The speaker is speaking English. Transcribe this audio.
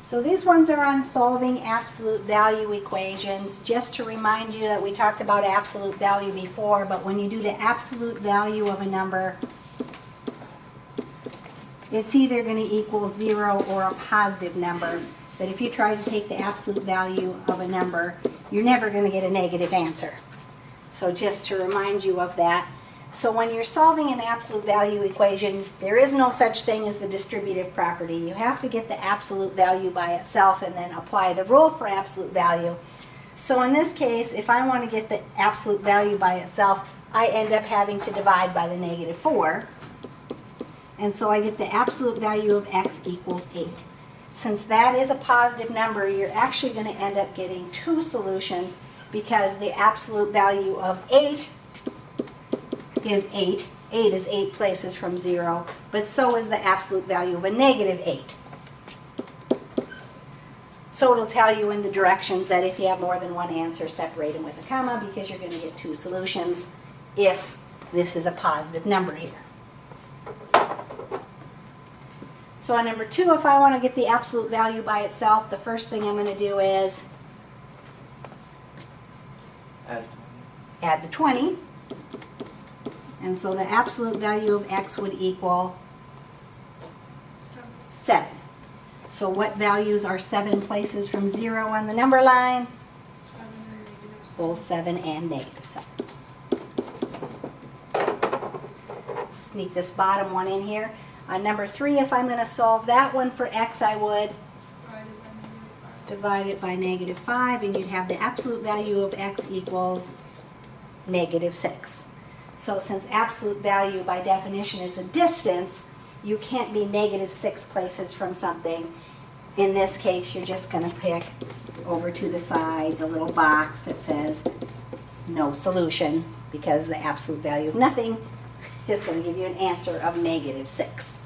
So these ones are on solving absolute value equations. Just to remind you that we talked about absolute value before, but when you do the absolute value of a number, it's either going to equal 0 or a positive number. But if you try to take the absolute value of a number, you're never going to get a negative answer. So just to remind you of that. So when you're solving an absolute value equation, there is no such thing as the distributive property. You have to get the absolute value by itself and then apply the rule for absolute value. So in this case, if I want to get the absolute value by itself, I end up having to divide by the -4. And so I get the absolute value of x equals 8. Since that is a positive number, you're actually going to end up getting two solutions because the absolute value of 8 is 8. 8 is 8 places from 0, but so is the absolute value of a -8. So it'll tell you in the directions that if you have more than one answer, separate them with a comma because you're going to get two solutions if this is a positive number here. So on number 2, if I want to get the absolute value by itself, the first thing I'm going to do is add the 20. And so the absolute value of x would equal 7. So what values are 7 places from 0 on the number line? Both 7 and -7. Sneak this bottom one in here. On number 3, if I'm going to solve that one for x, I would divide it by -5, and you'd have the absolute value of x equals -6. So since absolute value by definition is a distance, you can't be -6 places from something. In this case, you're just going to pick over to the side the little box that says no solution, because the absolute value of nothing is going to give you an answer of -6.